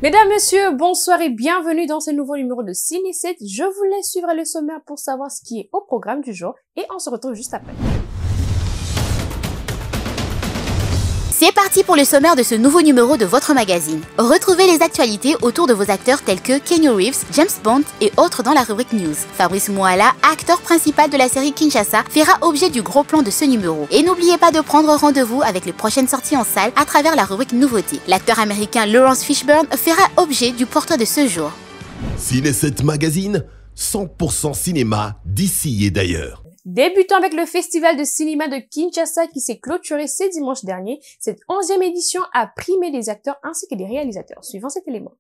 Mesdames, Messieurs, bonsoir et bienvenue dans ce nouveau numéro de Ciné 7. Je vous laisse suivre le sommaire pour savoir ce qui est au programme du jour et on se retrouve juste après. C'est parti pour le sommaire de ce nouveau numéro de votre magazine. Retrouvez les actualités autour de vos acteurs tels que Keanu Reeves, James Bond et autres dans la rubrique News. Fabrice Mouala, acteur principal de la série Kinshasa, fera objet du gros plan de ce numéro. Et n'oubliez pas de prendre rendez-vous avec les prochaines sorties en salle à travers la rubrique Nouveautés. L'acteur américain Lawrence Fishburne fera objet du portrait de ce jour. Ciné 7 Magazine, 100% cinéma d'ici et d'ailleurs. Débutons avec le festival de cinéma de Kinshasa qui s'est clôturé ce dimanche dernier. Cette 11e édition a primé les acteurs ainsi que les réalisateurs. Suivant cet élément.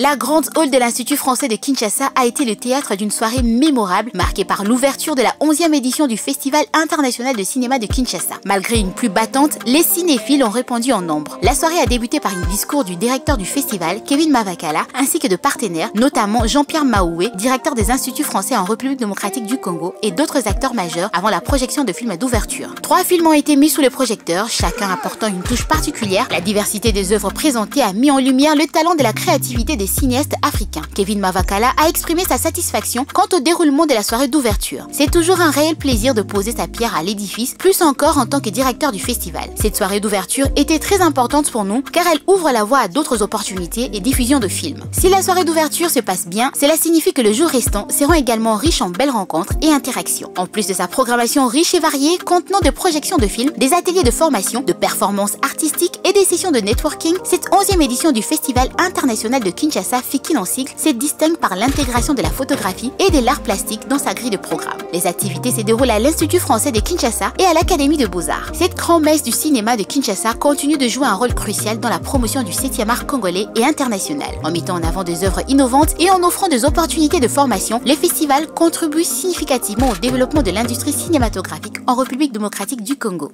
La grande hall de l'Institut français de Kinshasa a été le théâtre d'une soirée mémorable marquée par l'ouverture de la 11e édition du Festival international de cinéma de Kinshasa. Malgré une pluie battante, les cinéphiles ont répondu en nombre. La soirée a débuté par un discours du directeur du festival, Kevin Mavakala, ainsi que de partenaires, notamment Jean-Pierre Maoué, directeur des Instituts français en République démocratique du Congo, et d'autres acteurs majeurs avant la projection de films d'ouverture. 3 films ont été mis sous les projecteurs, chacun apportant une touche particulière. La diversité des œuvres présentées a mis en lumière le talent de la créativité des cinéaste africain. Kevin Mavakala a exprimé sa satisfaction quant au déroulement de la soirée d'ouverture. C'est toujours un réel plaisir de poser sa pierre à l'édifice, plus encore en tant que directeur du festival. Cette soirée d'ouverture était très importante pour nous car elle ouvre la voie à d'autres opportunités et diffusions de films. Si la soirée d'ouverture se passe bien, cela signifie que le jour restant seront également riche en belles rencontres et interactions. En plus de sa programmation riche et variée, contenant des projections de films, des ateliers de formation, de performances artistiques et des sessions de networking, cette 11e édition du Festival international de Kinshasa FIKIN en cycle se distingue par l'intégration de la photographie et de l'art plastique dans sa grille de programme. Les activités se déroulent à l'Institut français de Kinshasa et à l'Académie de Beaux-Arts. Cette grand-messe du cinéma de Kinshasa continue de jouer un rôle crucial dans la promotion du 7e art congolais et international. En mettant en avant des œuvres innovantes et en offrant des opportunités de formation, les festivals contribuent significativement au développement de l'industrie cinématographique en République démocratique du Congo.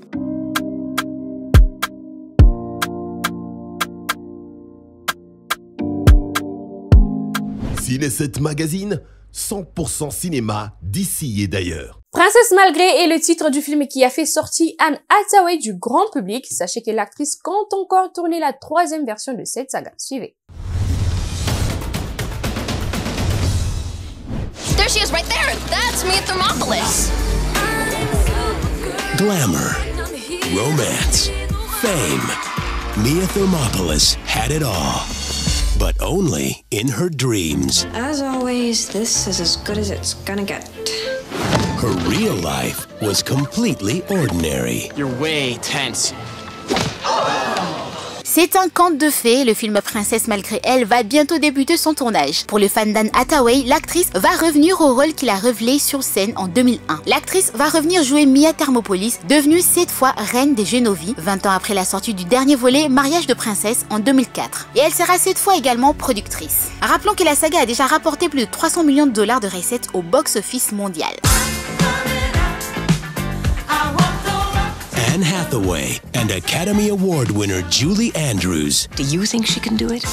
Ciné 7 Magazine, 100% cinéma d'ici et d'ailleurs. Princesse Malgré est le titre du film qui a fait sortir Anne Hathaway du grand public. Sachez que l'actrice compte encore tourner la 3e version de cette saga. Suivez. There she is right there. That's Mia Thermopolis. Glamour, romance, fame. Mia Thermopolis had it all. But only in her dreams. As always, this is as good as it's gonna get. Her real life was completely ordinary. You're way tense. C'est un conte de fées, le film Princesse Malgré elle va bientôt débuter son tournage. Pour le fan d'Anne Hathaway, l'actrice va revenir au rôle qu'il a révélé sur scène en 2001. L'actrice va revenir jouer Mia Thermopolis, devenue cette fois reine des Génovis, 20 ans après la sortie du dernier volet Mariage de princesse en 2004. Et elle sera cette fois également productrice. Rappelons que la saga a déjà rapporté plus de 300 millions de dollars de recettes au box-office mondial. Anne Hathaway and Academy Award winner Julie Andrews. Do you think she can do it?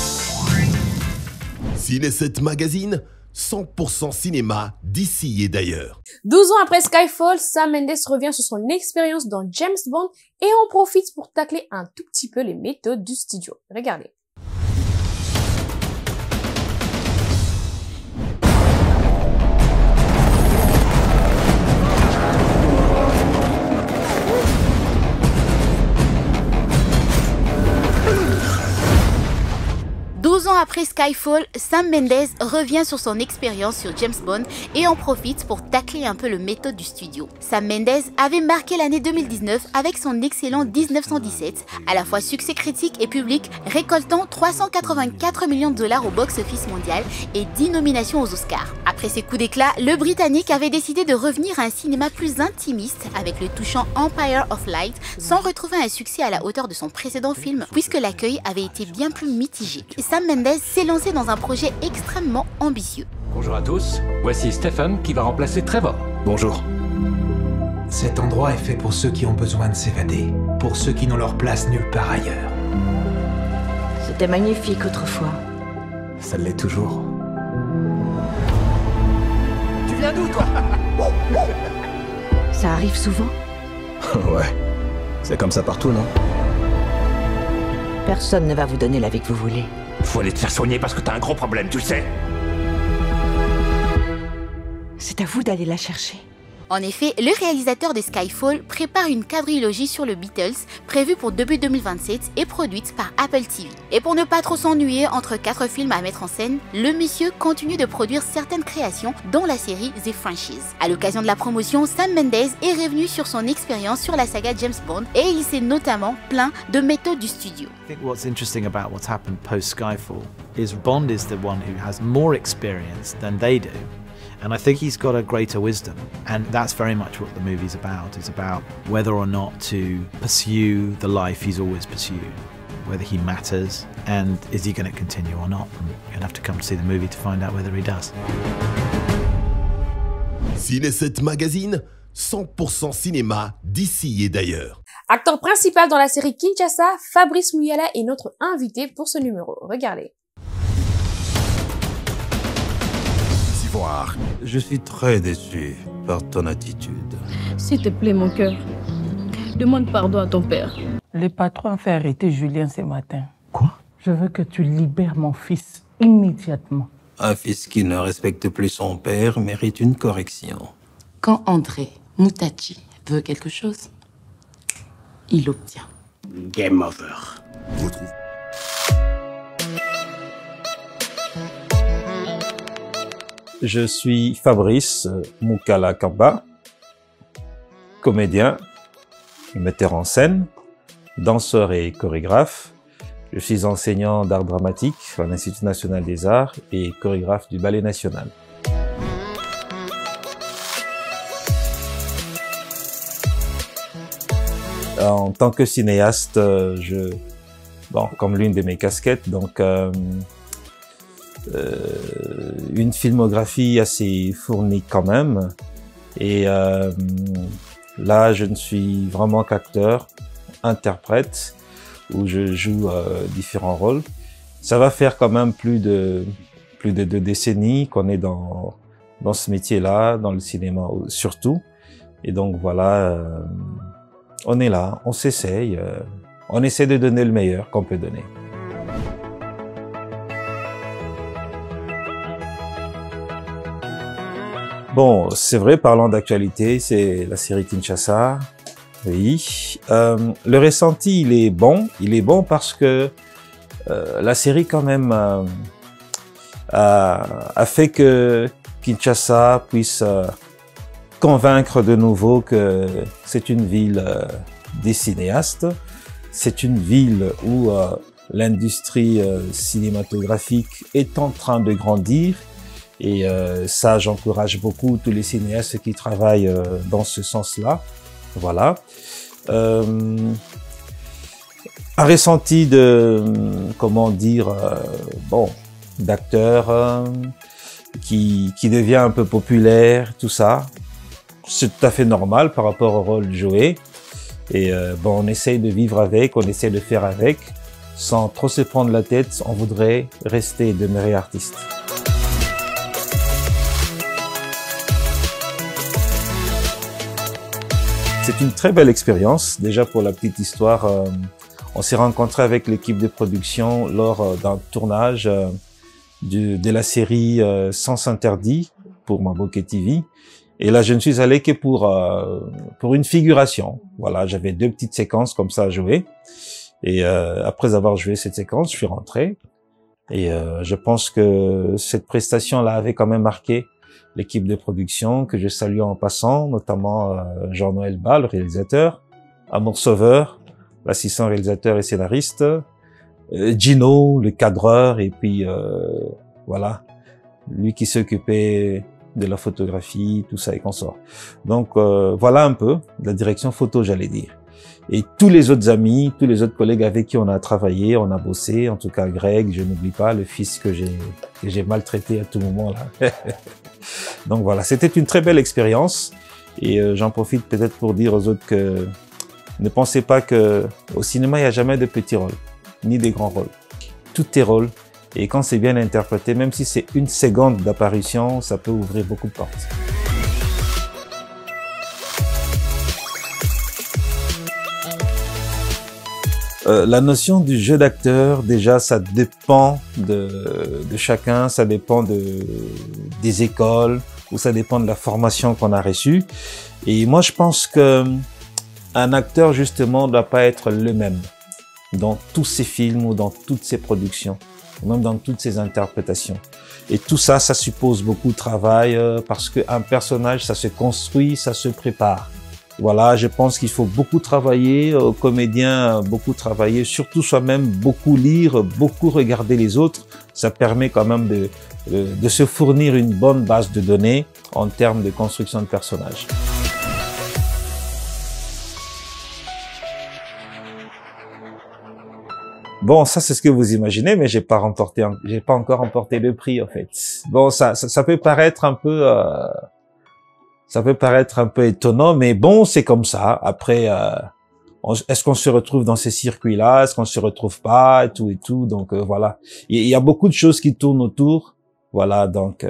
Ciné 7 Magazine, 100% cinéma d'ici et d'ailleurs. 12 ans après Skyfall, Sam Mendes revient sur son expérience dans James Bond et en profite pour tacler un tout petit peu les méthodes du studio. Regardez. Après Skyfall, Sam Mendes revient sur son expérience sur James Bond et en profite pour tacler un peu le méthode du studio. Sam Mendes avait marqué l'année 2019 avec son excellent 1917, à la fois succès critique et public, récoltant 384 millions de dollars au box-office mondial et 10 nominations aux Oscars. Après ses coups d'éclat, le Britannique avait décidé de revenir à un cinéma plus intimiste avec le touchant Empire of Light, sans retrouver un succès à la hauteur de son précédent film, puisque l'accueil avait été bien plus mitigé. Sam Mendes s'est lancé dans un projet extrêmement ambitieux. Bonjour à tous, voici Stephen qui va remplacer Trevor. Bonjour. Cet endroit est fait pour ceux qui ont besoin de s'évader, pour ceux qui n'ont leur place nulle part ailleurs. C'était magnifique autrefois. Ça l'est toujours. Tu viens d'où, toi? Ça arrive souvent? Ouais. C'est comme ça partout, non? Personne ne va vous donner la vie que vous voulez. Faut aller te faire soigner parce que t'as un gros problème, tu le sais. C'est à vous d'aller la chercher. En effet, le réalisateur de Skyfall prépare une quadrilogie sur le Beatles, prévue pour début 2027 et produite par Apple TV. Et pour ne pas trop s'ennuyer entre 4 films à mettre en scène, le monsieur continue de produire certaines créations, dont la série The Franchise. À l'occasion de la promotion, Sam Mendes est revenu sur son expérience sur la saga James Bond et il s'est notamment plaint de méthodes du studio. I think what's interesting about what's happened post Skyfall is Bond is the one who has more experience than they do. And I think he's got a greater wisdom. And that's very much what the movie's about. It's about whether or not to pursue the life he's always pursued. Whether he matters, and is he going to continue or not. And you'll have to come to see the movie to find out whether he does. Ciné7 Magazine, 100% cinéma d'ici et d'ailleurs. Acteur principal dans la série Kinshasa, Fabrice Muyala est notre invité pour ce numéro. Regardez. Je suis très déçu par ton attitude. S'il te plaît, mon cœur, demande pardon à ton père. Le patron a fait arrêter Julien ce matin. Quoi? Je veux que tu libères mon fils immédiatement. Un fils qui ne respecte plus son père mérite une correction. Quand André Moutachi veut quelque chose, il l'obtient. Game over. Retrouve. Je suis Fabrice Mukala Kamba, comédien, metteur en scène, danseur et chorégraphe. Je suis enseignant d'art dramatique à l'Institut national des arts et chorégraphe du Ballet national. En tant que cinéaste, comme l'une de mes casquettes, une filmographie assez fournie quand même. Et là, je ne suis vraiment qu'acteur, interprète, où je joue différents rôles. Ça va faire quand même plus de 2 décennies qu'on est dans ce métier-là, dans le cinéma surtout. Et donc voilà, on est là, on s'essaye, on essaie de donner le meilleur qu'on peut donner. Bon, c'est vrai, parlant d'actualité, c'est la série Kinshasa. Oui. Le ressenti, il est bon. Il est bon parce que la série, quand même, a fait que Kinshasa puisse convaincre de nouveau que c'est une ville des cinéastes. C'est une ville où l'industrie cinématographique est en train de grandir. Et ça, j'encourage beaucoup tous les cinéastes qui travaillent dans ce sens-là. Voilà. Un ressenti de, comment dire, d'acteur qui devient un peu populaire, tout ça. C'est tout à fait normal par rapport au rôle joué. Et on essaye de vivre avec, on essaie de faire avec, sans trop se prendre la tête. On voudrait rester et demeurer artiste. C'est une très belle expérience. Déjà pour la petite histoire, on s'est rencontré avec l'équipe de production lors d'un tournage de la série Sens Interdit pour Mabokeh TV. Et là, je ne suis allé que pour une figuration. Voilà, j'avais 2 petites séquences comme ça à jouer. Et après avoir joué cette séquence, je suis rentré. Et je pense que cette prestation-là avait quand même marqué l'équipe de production, que je salue en passant, notamment Jean-Noël Bas, le réalisateur, Amour Sauveur, l'assistant réalisateur et scénariste, Gino, le cadreur, et puis voilà, lui qui s'occupait de la photographie, tout ça et consorts. Donc voilà un peu la direction photo, j'allais dire. Et tous les autres amis, tous les autres collègues avec qui on a travaillé, on a bossé, en tout cas Greg, je n'oublie pas, le fils que j'ai maltraité à tout moment là. Donc voilà, c'était une très belle expérience et j'en profite peut-être pour dire aux autres que ne pensez pas que au cinéma il n'y a jamais de petits rôles, ni des grands rôles. tous tes rôles. Et quand c'est bien interprété, même si c'est une seconde d'apparition, ça peut ouvrir beaucoup de portes. La notion du jeu d'acteur, déjà, ça dépend de chacun, ça dépend des écoles, ou ça dépend de la formation qu'on a reçue. Et moi, je pense que un acteur, justement, ne doit pas être le même dans tous ses films ou dans toutes ses productions, ou même dans toutes ses interprétations. Et tout ça, ça suppose beaucoup de travail parce qu'un personnage, ça se construit, ça se prépare. Voilà, je pense qu'il faut beaucoup travailler, aux comédiens, beaucoup travailler, surtout soi-même, beaucoup lire, beaucoup regarder les autres. Ça permet quand même de se fournir une bonne base de données en termes de construction de personnages. Bon, ça c'est ce que vous imaginez, mais j'ai pas encore remporté le prix en fait. Bon, ça peut paraître un peu, étonnant, mais bon, c'est comme ça. Après, est-ce qu'on se retrouve dans ces circuits-là, est-ce qu'on se retrouve pas, et tout. Donc voilà, il y a beaucoup de choses qui tournent autour. Voilà, donc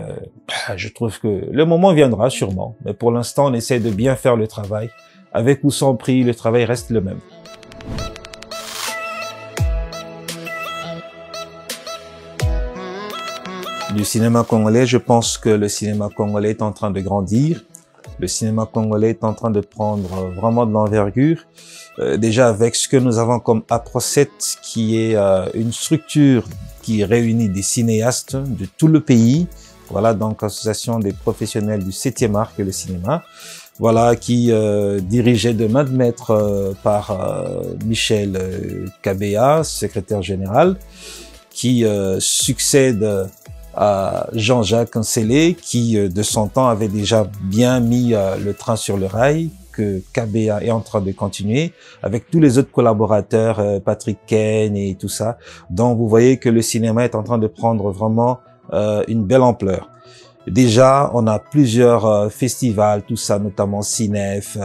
je trouve que le moment viendra sûrement, mais pour l'instant, on essaie de bien faire le travail. Avec ou sans prix, le travail reste le même. Du cinéma congolais, je pense que le cinéma congolais est en train de grandir. Le cinéma congolais est en train de prendre vraiment de l'envergure. Déjà avec ce que nous avons comme APROCET, qui est une structure qui réunit des cinéastes de tout le pays. Voilà, donc association des professionnels du 7e art que le cinéma. Voilà, qui dirigé de main de maître par Michel Kabea, secrétaire général, qui succède à Jean-Jacques Ncelé, qui de son temps avait déjà bien mis le train sur le rail, que Kabea est en train de continuer, avec tous les autres collaborateurs, Patrick Ken et tout ça. Donc vous voyez que le cinéma est en train de prendre vraiment une belle ampleur. Déjà, on a plusieurs festivals, tout ça, notamment Cinef,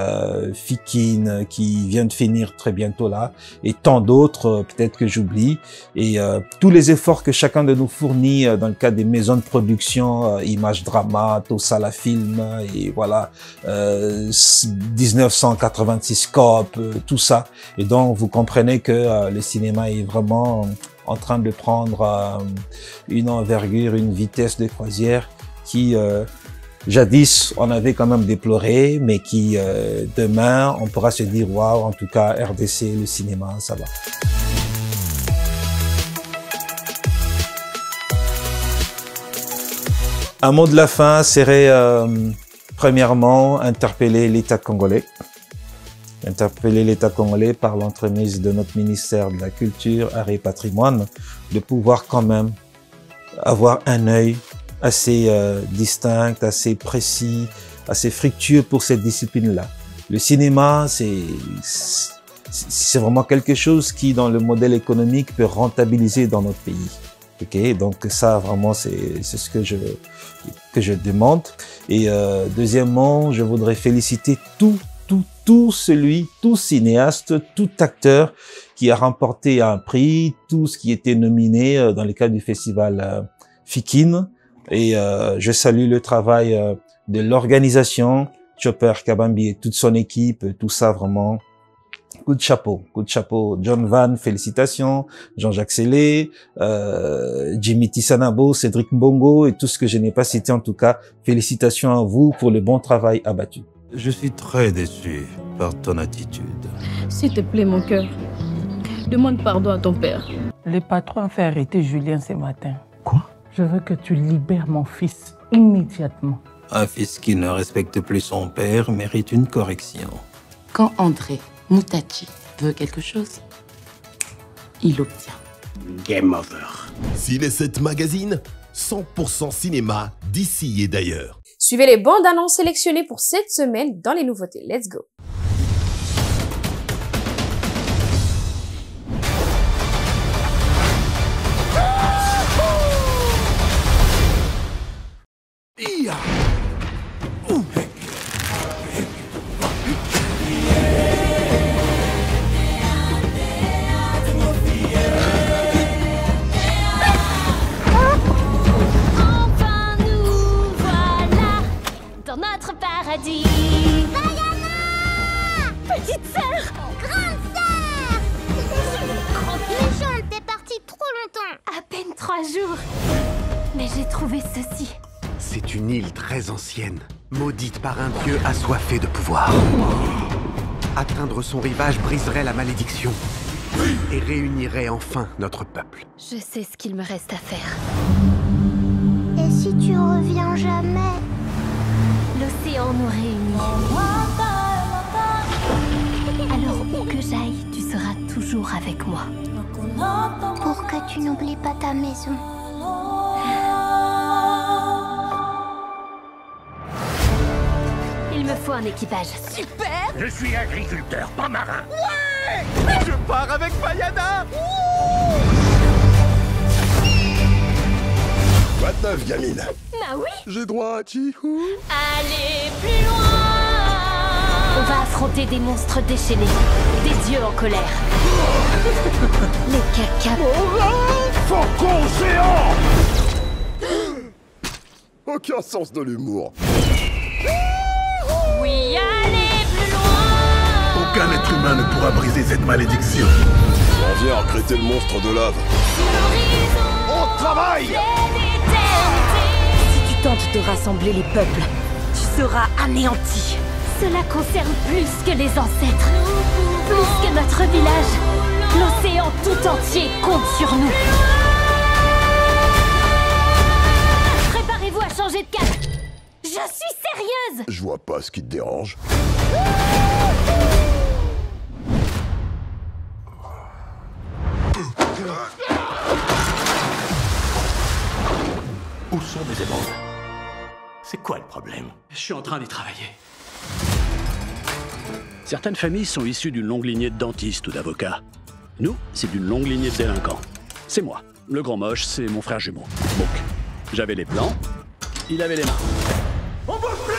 Fikine, qui vient de finir très bientôt là, et tant d'autres, peut-être que j'oublie. Et tous les efforts que chacun de nous fournit dans le cadre des maisons de production, Image Drama, Tosa la Film, et voilà, 1986 Coop, tout ça. Et donc, vous comprenez que le cinéma est vraiment en train de prendre une envergure, une vitesse de croisière qui jadis on avait quand même déploré, mais qui demain on pourra se dire waouh, en tout cas RDC, le cinéma, ça va. Un mot de la fin serait premièrement interpeller l'État congolais. Interpeller l'État congolais par l'entremise de notre ministère de la Culture, Arts et Patrimoine, de pouvoir quand même avoir un œil assez distinct, assez précis, assez fructueux pour cette discipline-là. Le cinéma, c'est vraiment quelque chose qui, dans le modèle économique, peut rentabiliser dans notre pays. Okay? Donc ça, vraiment, c'est ce que je demande. Et deuxièmement, je voudrais féliciter tout cinéaste, tout acteur qui a remporté un prix, tout ce qui était nominé dans le cadre du festival Fikine. Et je salue le travail de l'organisation, Chopper Kabambi et toute son équipe, tout ça vraiment. Coup de chapeau. John Van, félicitations. Jean-Jacques Sellé, Jimmy Tissanabo, Cédric Mbongo et tout ce que je n'ai pas cité en tout cas. Félicitations à vous pour le bon travail abattu. Je suis très déçu par ton attitude. S'il te plaît, mon cœur, demande pardon à ton père. Le patron a fait arrêter Julien ce matin. Quoi? Je veux que tu libères mon fils immédiatement. Un fils qui ne respecte plus son père mérite une correction. Quand André Moutachi veut quelque chose, il l'obtient. Game over. Ciné 7 Magazine, 100% cinéma d'ici et d'ailleurs. Suivez les bandes annonces sélectionnées pour cette semaine dans les nouveautés. Let's go! À peine 3 jours. Mais j'ai trouvé ceci. C'est une île très ancienne, maudite par un dieu assoiffé de pouvoir. Atteindre son rivage briserait la malédiction et réunirait enfin notre peuple. Je sais ce qu'il me reste à faire. Et si tu reviens jamais? L'océan nous réunit. Alors où que j'aille, tu seras toujours avec moi. Pour que tu n'oublies pas ta maison. Il me faut un équipage. Super! Je suis agriculteur, pas marin. Ouais! Je pars avec Mayana! Quoi de neuf, gamine? Bah oui! J'ai droit à Chihou. Allez, plus loin! On va affronter des monstres déchaînés, des dieux en colère. Les caca. Faucon géant! Aucun sens de l'humour. Oui, allez, plus loin! Aucun être humain ne pourra briser cette malédiction. On vient recruter le monstre de lave. On travaille! Si tu tentes de rassembler les peuples, tu seras anéanti. Cela concerne plus que les ancêtres, plus que notre village. L'océan tout entier compte sur nous. Préparez-vous à changer de cap. Je suis sérieuse! Je vois pas ce qui te dérange. Où sont mes émeraudes? C'est quoi le problème? Je suis en train d'y travailler. Certaines familles sont issues d'une longue lignée de dentistes ou d'avocats. Nous, c'est d'une longue lignée de délinquants. C'est moi. Le grand moche, c'est mon frère jumeau. Donc, j'avais les plans, il avait les mains. On bouge plus!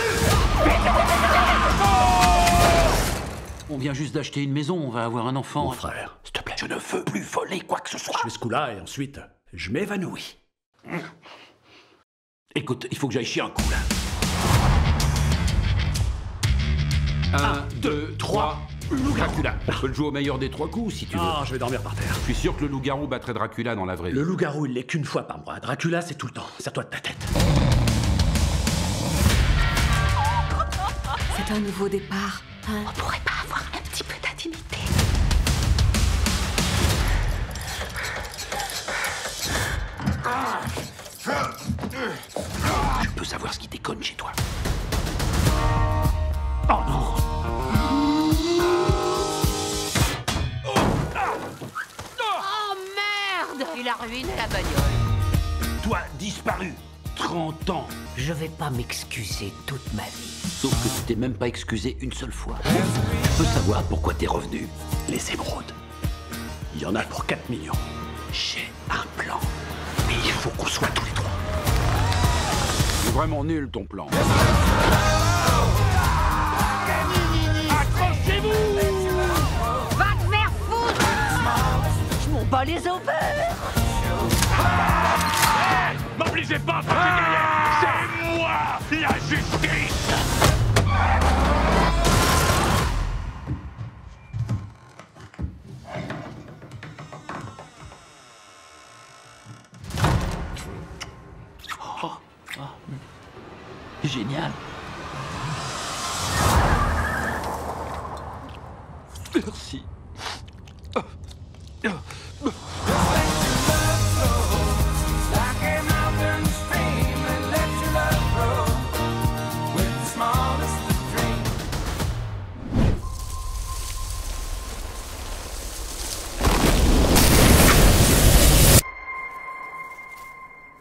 On vient juste d'acheter une maison, on va avoir un enfant. Mon frère, s'il te plaît. Je ne veux plus voler quoi que ce soit. Je fais ce coup-là et ensuite, je m'évanouis. Écoute, il faut que j'aille chier un coup, là. 1, 2, 3... Dracula. On peut le jouer au meilleur des 3 coups, si tu veux. Ah, je vais dormir par terre. Je suis sûr que le loup-garou battrait Dracula dans la vraie vie. Le loup-garou, il l'est qu'une fois par mois. Dracula, c'est tout le temps. Serre-toi de ta tête. C'est un nouveau départ. On pourrait pas avoir un petit peu d'intimité? Je peux savoir ce qui déconne chez toi. Oh non! Oh merde! Il a ruiné la bagnole. Toi, disparu. 30 ans. Je vais pas m'excuser toute ma vie. Sauf que tu t'es même pas excusé une seule fois. Je peux savoir pourquoi t'es revenu. Les émeraudes. Il y en a pour 4 millions. J'ai un plan. Mais il faut qu'on soit tous les 3. C'est vraiment nul ton plan. Accrochez-vous! Va te faire foutre! Je m'en bats les ovaires! M'obligez pas à frapper derrière! C'est moi, la justice! Génial. Merci.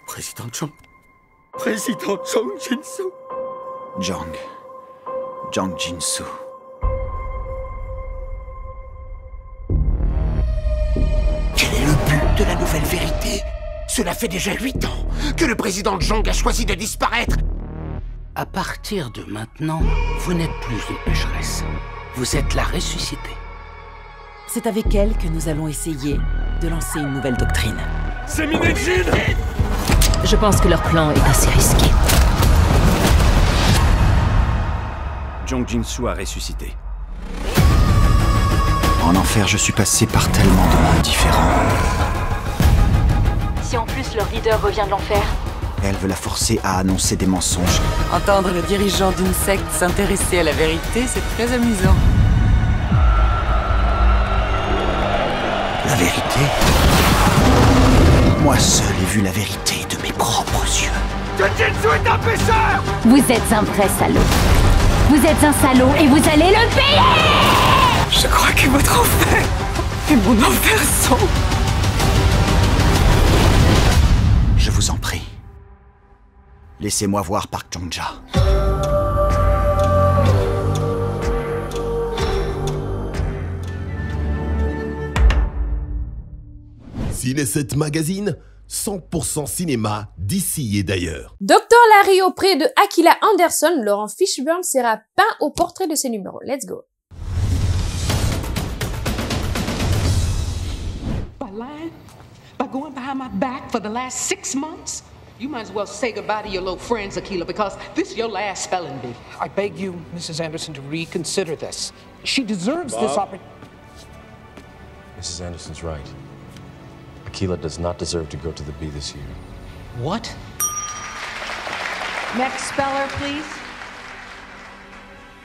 Président Zhang. Président Zhang Jinsu. Zhang Jinsu. Quel est le but de la nouvelle vérité? Cela fait déjà 8 ans que le président Zhang a choisi de disparaître. À partir de maintenant, vous n'êtes plus une pécheresse. Vous êtes la ressuscitée. C'est avec elle que nous allons essayer de lancer une nouvelle doctrine. C'est Minejin! Je pense que leur plan est assez risqué. Zhang Jinsu a ressuscité. En enfer, je suis passé par tellement de mondes différents. si en plus leur leader revient de l'enfer? Elle veut la forcer à annoncer des mensonges. Entendre le dirigeant d'une secte s'intéresser à la vérité, c'est très amusant. La vérité? Moi seul ai vu la vérité de mes propres yeux. Jujutsu est un pécheur! Vous êtes un vrai salaud. Vous êtes un salaud et vous allez le payer! Je crois que votre enfer est mon enfer sombre. Je vous en prie. Laissez-moi voir Park Jong-ja. Ciné7 Magazine, 100% cinéma d'ici et d'ailleurs. Dr Larry auprès de Akila Anderson, Laurent Fishburne sera peint au portrait de ses numéros. Let's go. By lying? By going behind my back for the last 6 months? You might as well say goodbye to your little friends, Akila, because this is your last spelling bee. I beg you, Mrs. Anderson, to reconsider this. She deserves this opportunity. Mrs. Anderson's right. Akila does not deserve to go to the bee this year. What? Next speller, please.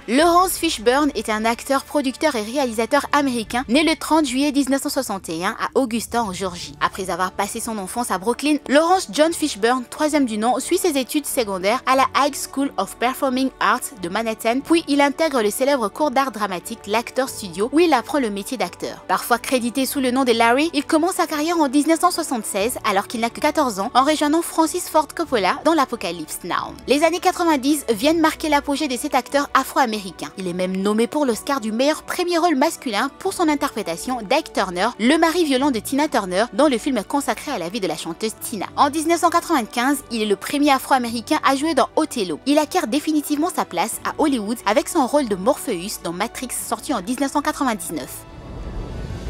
Laurence Fishburne est un acteur, producteur et réalisateur américain né le 30 juillet 1961 à Augusta en Géorgie. Après avoir passé son enfance à Brooklyn, Lawrence John Fishburne, troisième du nom, suit ses études secondaires à la High School of Performing Arts de Manhattan, puis il intègre le célèbre cours d'art dramatique, l'Actor Studio, où il apprend le métier d'acteur. Parfois crédité sous le nom de Larry, il commence sa carrière en 1976 alors qu'il n'a que 14 ans en rejoignant Francis Ford Coppola dans l'Apocalypse Now. Les années 90 viennent marquer l'apogée de cet acteur afro-américain. Il est même nommé pour l'Oscar du meilleur premier rôle masculin pour son interprétation d'Ike Turner, le mari violent de Tina Turner, dans le film consacré à la vie de la chanteuse Tina. En 1995, il est le premier afro-américain à jouer dans Othello. Il acquiert définitivement sa place à Hollywood avec son rôle de Morpheus dans Matrix sorti en 1999.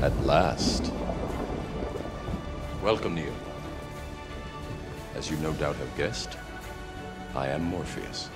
At last. Welcome, Neo. As you no doubt have guessed, I am Morpheus.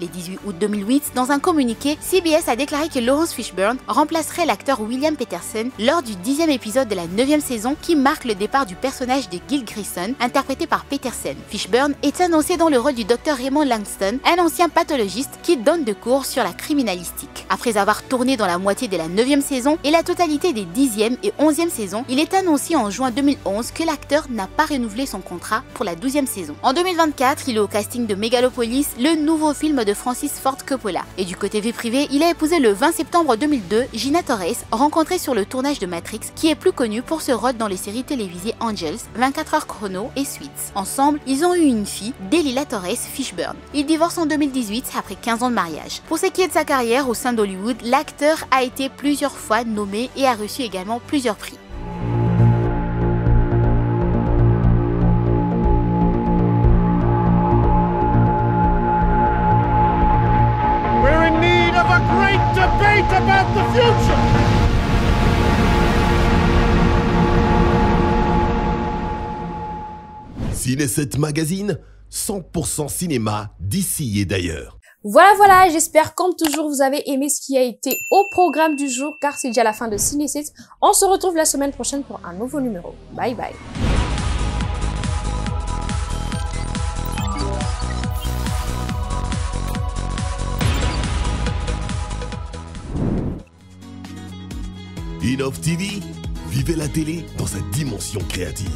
Le 18 août 2008, dans un communiqué, CBS a déclaré que Laurence Fishburne remplacerait l'acteur William Peterson lors du 10e épisode de la 9e saison qui marque le départ du personnage de Gil Grissom, interprété par Peterson. Fishburne est annoncé dans le rôle du Dr Raymond Langston, un ancien pathologiste qui donne des cours sur la criminalistique. Après avoir tourné dans la moitié de la 9e saison et la totalité des 10e et 11e saisons, il est annoncé en juin 2011 que l'acteur n'a pas renouvelé son contrat pour la 12e saison. En 2024, il est au casting de Megalopolis, le nouveau film de Francis Ford Coppola. Et du côté vie privée, il a épousé le 20 septembre 2002 Gina Torres, rencontrée sur le tournage de Matrix, qui est plus connue pour ce rôle dans les séries télévisées Angels, 24 heures chrono et Suits. Ensemble, ils ont eu une fille, Delilah Torres Fishburne. Ils divorcent en 2018 après 15 ans de mariage. Pour ce qui est de sa carrière au sein d'Hollywood, l'acteur a été plusieurs fois nommé et a reçu également plusieurs prix. Debate about the future. Ciné7 Magazine, 100% cinéma d'ici et d'ailleurs. Voilà, j'espère comme toujours vous avez aimé ce qui a été au programme du jour car c'est déjà la fin de Ciné7. On se retrouve la semaine prochaine pour un nouveau numéro. Bye bye. Innov TV, vivez la télé dans sa dimension créative.